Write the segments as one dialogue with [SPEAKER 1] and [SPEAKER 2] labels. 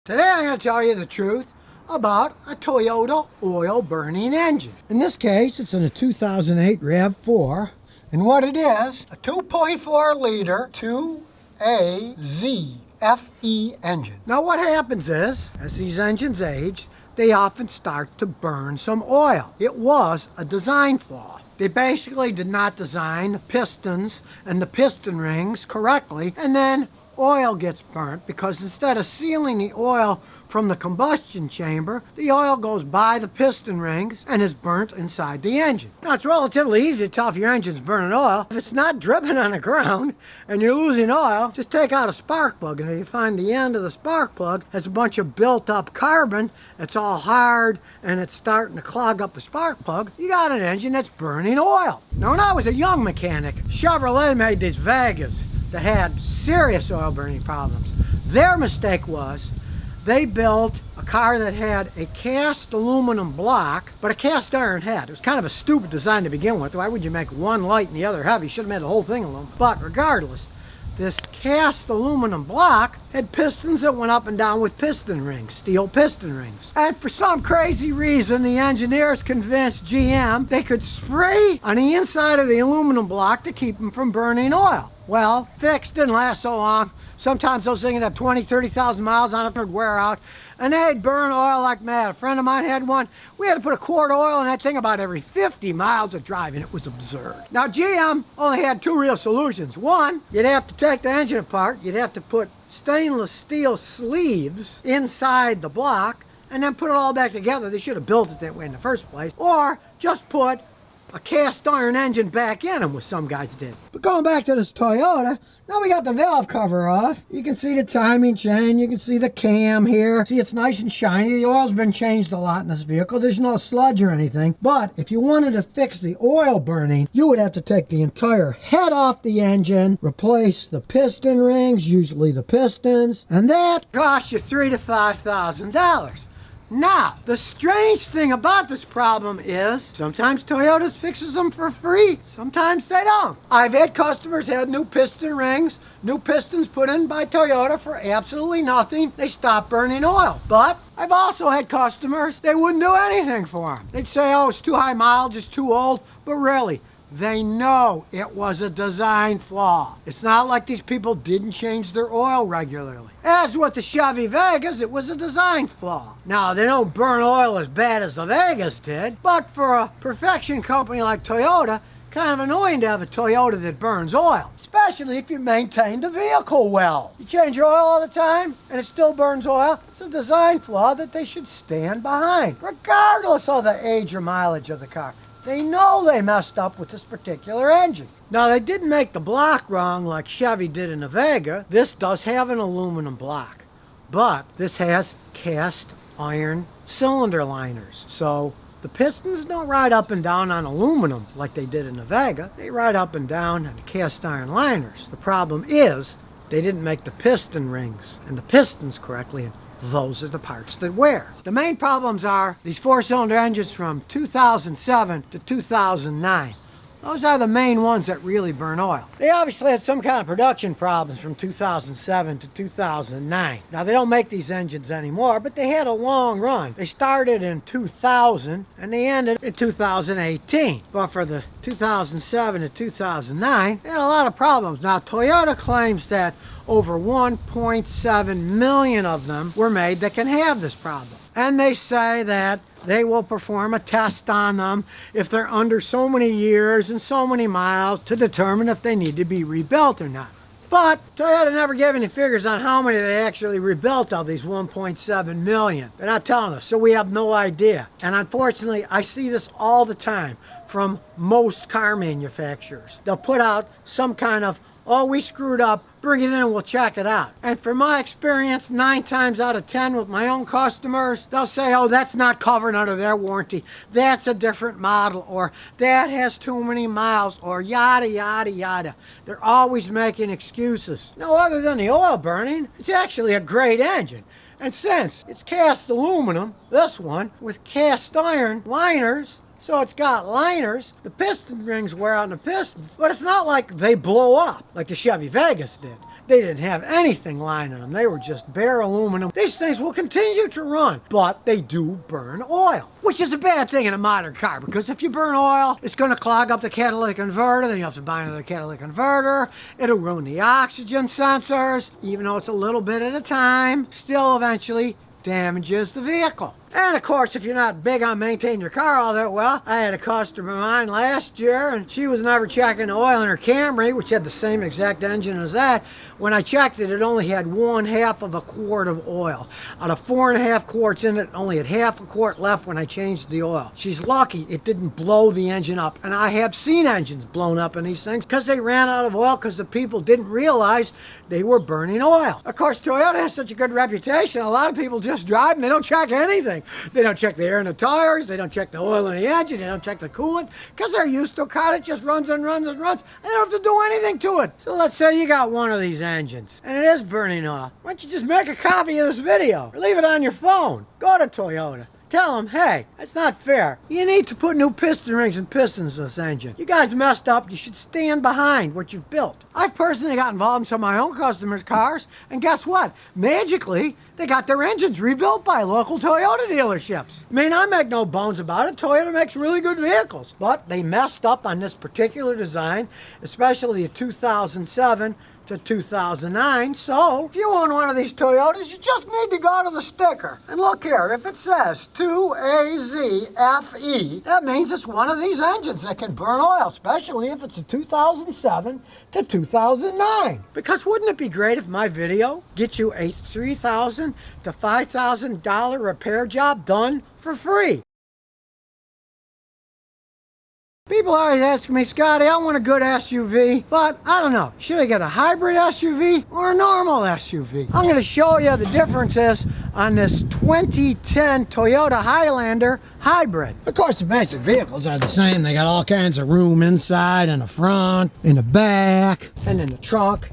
[SPEAKER 1] Today I'm going to tell you the truth about a Toyota oil burning engine. In this case, it's in a 2008 RAV4, and what it is, a 2.4 liter 2AZ FE engine. Now what happens is, as these engines age, they often start to burn some oil. It was a design flaw. They basically did not design the pistons and the piston rings correctly, and then oil gets burnt because instead of sealing the oil from the combustion chamber, the oil goes by the piston rings and is burnt inside the engine. Now it's relatively easy to tell if your engine's burning oil. If it's not dripping on the ground and you're losing oil, just take out a spark plug, and if you find the end of the spark plug has a bunch of built up carbon, it's all hard and it's starting to clog up the spark plug, you got an engine that's burning oil. Now when I was a young mechanic, Chevrolet made these Vegas that had serious oil burning problems. Their mistake was they built a car that had a cast aluminum block, but a cast iron head. It was kind of a stupid design to begin with. Why would you make one light and the other heavy? You should have made the whole thing aluminum. But regardless, this cast aluminum block had pistons that went up and down with piston rings, steel piston rings. And for some crazy reason, the engineers convinced GM they could spray on the inside of the aluminum block to keep them from burning oil. Well, fixed, didn't last so long. Sometimes those things have 20, 30,000 miles on it, they'd wear out, and they'd burn oil like mad. A friend of mine had one. We had to put a quart of oil in that thing about every 50 miles of driving. It was absurd. Now, GM only had two real solutions. One, you'd have to take the engine apart. You'd have to put stainless steel sleeves inside the block and then put it all back together. They should have built it that way in the first place. Or just put a cast iron engine back in them, which some guys did. But going back to this Toyota, now we got the valve cover off. You can see the timing chain, you can see the cam here. See, it's nice and shiny. The oil's been changed a lot in this vehicle. There's no sludge or anything. But if you wanted to fix the oil burning, you would have to take the entire head off the engine, replace the piston rings, usually the pistons, and that costs you $3,000 to $5,000. Now, the strange thing about this problem is sometimes Toyota fixes them for free, sometimes they don't. I've had customers had new piston rings, new pistons put in by Toyota for absolutely nothing. They stop burning oil. But I've also had customers, they wouldn't do anything for them. They'd say, oh, it's too high mileage, it's too old, but really, they know it was a design flaw. It's not like these people didn't change their oil regularly. As with the Chevy Vegas, it was a design flaw. Now, they don't burn oil as bad as the Vegas did, but for a perfection company like Toyota, kind of annoying to have a Toyota that burns oil, especially if you maintain the vehicle well. You change your oil all the time and it still burns oil. It's a design flaw that they should stand behind, regardless of the age or mileage of the car. They know they messed up with this particular engine. Now, they didn't make the block wrong like Chevy did in the Vega. This does have an aluminum block, but this has cast iron cylinder liners. So the pistons don't ride up and down on aluminum like they did in the Vega. They ride up and down on cast iron liners. The problem is they didn't make the piston rings and the pistons correctly, and those are the parts that wear. The main problems are these four-cylinder engines from 2007 to 2009. Those are the main ones that really burn oil. They obviously had some kind of production problems from 2007 to 2009. Now, they don't make these engines anymore, but they had a long run. They started in 2000 and they ended in 2018. But for the 2007 to 2009, they had a lot of problems. Now, Toyota claims that over 1.7 million of them were made that can have this problem. And they say that they will perform a test on them if they're under so many years and so many miles to determine if they need to be rebuilt or not. But Toyota never gave any figures on how many they actually rebuilt of these 1.7 million. They're not telling us, so we have no idea. And unfortunately, I see this all the time from most car manufacturers. They'll put out some kind of, oh, we screwed up, bring it in and we'll check it out. And from my experience, 9 times out of 10 with my own customers, they'll say, oh, that's not covered under their warranty. That's a different model, or that has too many miles, or yada, yada, yada. They're always making excuses. Now, other than the oil burning, it's actually a great engine. And since it's cast aluminum, this one, with cast iron liners, So it's got liners. The piston rings wear out in the pistons, but it's not like they blow up like the Chevy Vegas did. They didn't have anything lining them. They were just bare aluminum. These things will continue to run, but they do burn oil, which is a bad thing in a modern car, because if you burn oil, it's going to clog up the catalytic converter. Then you have to buy another catalytic converter. It'll ruin the oxygen sensors, even though it's a little bit at a time. Still eventually damages the vehicle. And of course, if you're not big on maintaining your car all that well, I had a customer of mine last year, and she was never checking the oil in her Camry, which had the same exact engine as that. When I checked it, it only had 1/2 of a quart of oil. Out of 4.5 quarts in it, only had half a quart left when I changed the oil. She's lucky it didn't blow the engine up. And I have seen engines blown up in these things because they ran out of oil because the people didn't realize they were burning oil. Of course, Toyota has such a good reputation. A lot of people just drive and they don't check anything. They don't check the air in the tires, they don't check the oil in the engine, they don't check the coolant, because they're used to a car that just runs and runs and runs, and they don't have to do anything to it. So let's say you got one of these engines, and it is burning oil. Why don't you just make a copy of this video, or leave it on your phone? Go to Toyota. Tell them, hey, that's not fair. You need to put new piston rings and pistons in this engine. You guys messed up. You should stand behind what you've built. I've personally got involved in some of my own customers' cars, and guess what? Magically, they got their engines rebuilt by local Toyota dealerships. I mean, I make no bones about it. Toyota makes really good vehicles, but they messed up on this particular design, especially a 2007 to 2009. So if you own one of these Toyotas, you just need to go to the sticker and look here. If it says 2AZFE, that means it's one of these engines that can burn oil, especially if it's a 2007 to 2009. Because wouldn't it be great if my video gets you a $3,000 to $5,000 repair job done for free? People always ask me, Scotty, I want a good SUV, but I don't know. Should I get a hybrid SUV or a normal SUV? I'm going to show you the differences on this 2010 Toyota Highlander hybrid. Of course, the basic vehicles are the same. They got all kinds of room inside, in the front, in the back, and in the trunk.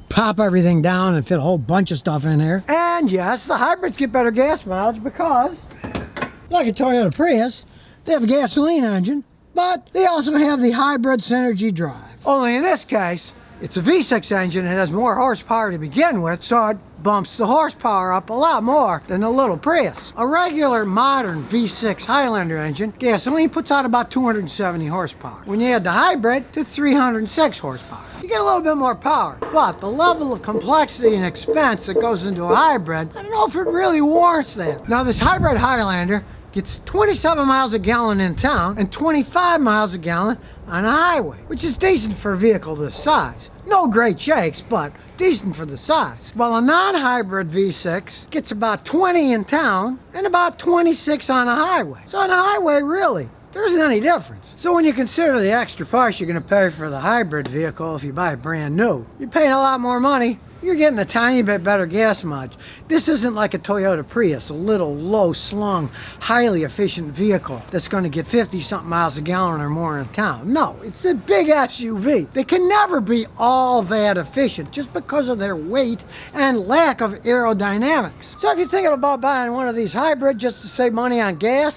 [SPEAKER 1] Pop everything down and fit a whole bunch of stuff in there. And yes, the hybrids get better gas mileage because, like a Toyota Prius, they have a gasoline engine, but they also have the hybrid synergy drive. Only in this case, it's a V6 engine. It has more horsepower to begin with, so it bumps the horsepower up a lot more than the little Prius. A regular modern V6 Highlander engine, gasoline, puts out about 270 horsepower. When you add the hybrid, to 306 horsepower. You get a little bit more power, but the level of complexity and expense that goes into a hybrid, I don't know if it really warrants that. Now, this hybrid Highlander gets 27 miles a gallon in town and 25 miles a gallon on a highway, which is decent for a vehicle this size. No great shakes, but decent for the size. While a non-hybrid V6 gets about 20 in town and about 26 on a highway. So on a highway, really, there isn't any difference. So when you consider the extra price you're going to pay for the hybrid vehicle if you buy it brand new, you're paying a lot more money. You're getting a tiny bit better gas mileage. This isn't like a Toyota Prius, a little low-slung, highly efficient vehicle that's going to get 50-something miles a gallon or more in town. No, it's a big SUV. They can never be all that efficient just because of their weight and lack of aerodynamics. So if you're thinking about buying one of these hybrid just to save money on gas,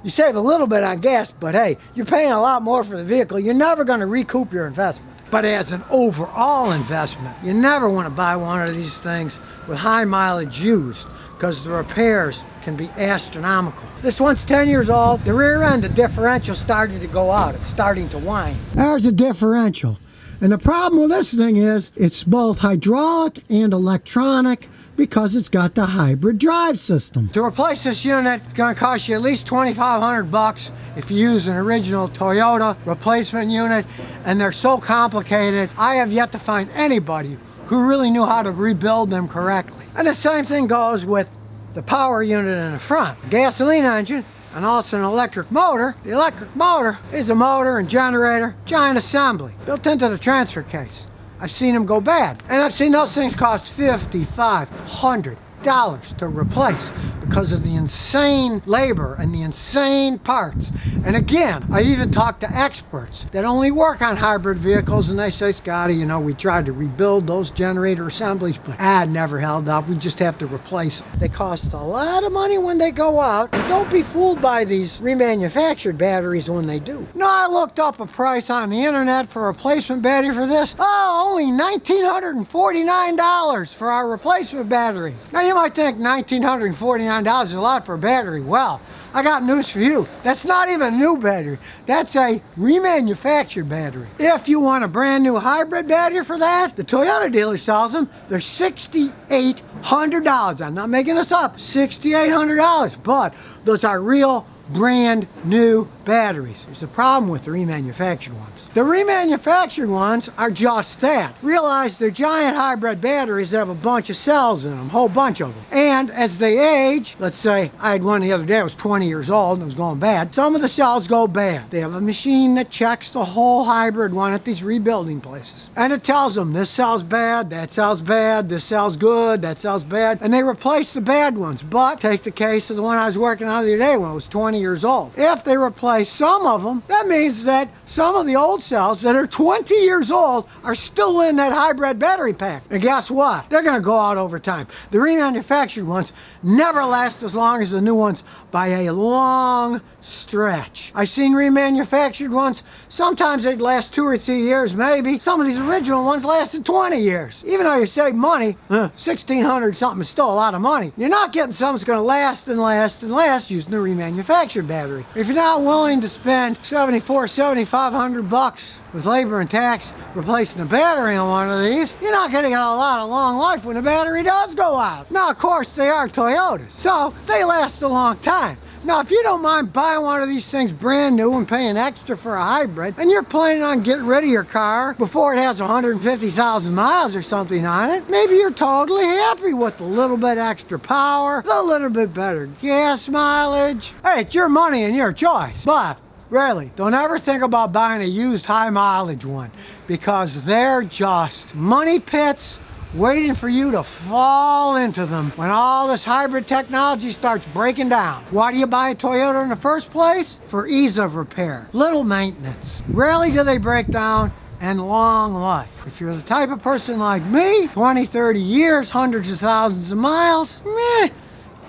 [SPEAKER 1] you save a little bit on gas, but hey, you're paying a lot more for the vehicle. You're never going to recoup your investment. But as an overall investment, you never want to buy one of these things with high mileage used, because the repairs can be astronomical. This one's 10 years old. The rear end, the differential started to go out. It's starting to whine. There's the differential. And the problem with this thing is it's both hydraulic and electronic, because it's got the hybrid drive system. To replace this unit, it's going to cost you at least $2,500 if you use an original Toyota replacement unit, and they're so complicated, I have yet to find anybody who really knew how to rebuild them correctly. And the same thing goes with the power unit in the front. A gasoline engine, and also an electric motor. The electric motor is a motor and generator, giant assembly, built into the transfer case. I've seen them go bad, and I've seen those things cost $5,500, to replace because of the insane labor and the insane parts. And again, I even talked to experts that only work on hybrid vehicles, and they say, Scotty, you know, we tried to rebuild those generator assemblies, but it never held up. We just have to replace them. They cost a lot of money when they go out, and don't be fooled by these remanufactured batteries when they do. Now, I looked up a price on the internet for a replacement battery for this. Oh, only $1,949 for our replacement battery. Now, you might think $1,949 is a lot for a battery. Well, I got news for you. That's not even a new battery. That's a remanufactured battery. If you want a brand new hybrid battery for that, the Toyota dealer sells them. They're $6,800. I'm not making this up. $6,800. But those are real brand new batteries. There's a problem with the remanufactured ones. The remanufactured ones are just that. Realize they're giant hybrid batteries that have a bunch of cells in them, a whole bunch of them. And as they age, let's say I had one the other day that was 20 years old and it was going bad, some of the cells go bad. They have a machine that checks the whole hybrid one at these rebuilding places. And it tells them this cell's bad, that cell's bad, this cell's good, that cell's bad, and they replace the bad ones. But take the case of the one I was working on the other day when it was 20 years old. If they replace some of them, that means that some of the old cells that are 20 years old are still in that hybrid battery pack. And guess what? They're going to go out over time. The remanufactured ones never last as long as the new ones by a long stretch. I've seen remanufactured ones, sometimes they'd last 2 or 3 years maybe. Some of these original ones lasted 20 years. Even though you save money, $1,600 something is still a lot of money. You're not getting something that's going to last and last and last using the remanufactured battery. If you're not willing to spend $7,500 with labor and tax replacing the battery on one of these, you're not going to get a lot of long life when the battery does go out. Now, of course, they are Toyotas, so they last a long time. Now, if you don't mind buying one of these things brand new and paying extra for a hybrid, and you're planning on getting rid of your car before it has 150,000 miles or something on it, maybe you're totally happy with a little bit extra power, a little bit better gas mileage. Hey, it's your money and your choice, but really, don't ever think about buying a used high mileage one, because they're just money pits waiting for you to fall into them when all this hybrid technology starts breaking down. Why do you buy a Toyota in the first place? For ease of repair, little maintenance. Rarely do they break down, and long life. If you're the type of person like me, 20, 30 years, hundreds of thousands of miles,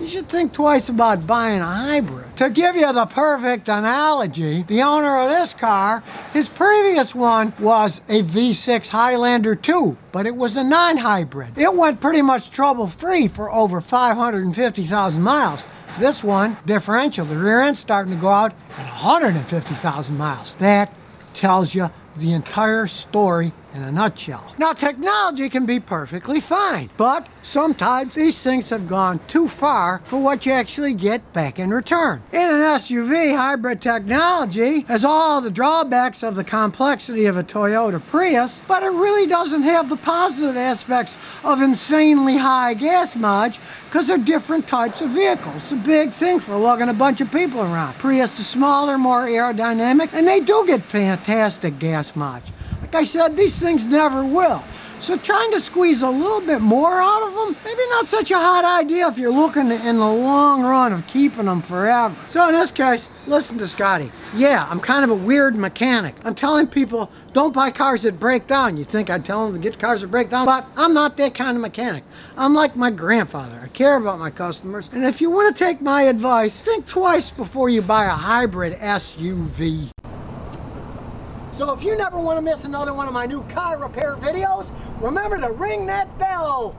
[SPEAKER 1] you should think twice about buying a hybrid. To give you the perfect analogy, the owner of this car, his previous one was a V6 Highlander 2, but it was a non-hybrid. It went pretty much trouble-free for over 550,000 miles. This one, differential, the rear end starting to go out at 150,000 miles. That tells you the entire story in a nutshell. Now, technology can be perfectly fine, but sometimes these things have gone too far for what you actually get back in return. In an SUV, hybrid technology has all the drawbacks of the complexity of a Toyota Prius, but it really doesn't have the positive aspects of insanely high gas mileage because they're different types of vehicles. It's a big thing for lugging a bunch of people around. Prius is smaller, more aerodynamic, and they do get fantastic gas mileage. Like I said, these things never will. So trying to squeeze a little bit more out of them, maybe not such a hot idea if you're looking in the long run of keeping them forever. So in this case, listen to Scotty. Yeah, I'm kind of a weird mechanic. I'm telling people, don't buy cars that break down. You think I'd tell them to get cars that break down? But I'm not that kind of mechanic. I'm like my grandfather. I care about my customers. And if you want to take my advice, think twice before you buy a hybrid SUV. So if you never want to miss another one of my new car repair videos, remember to ring that bell.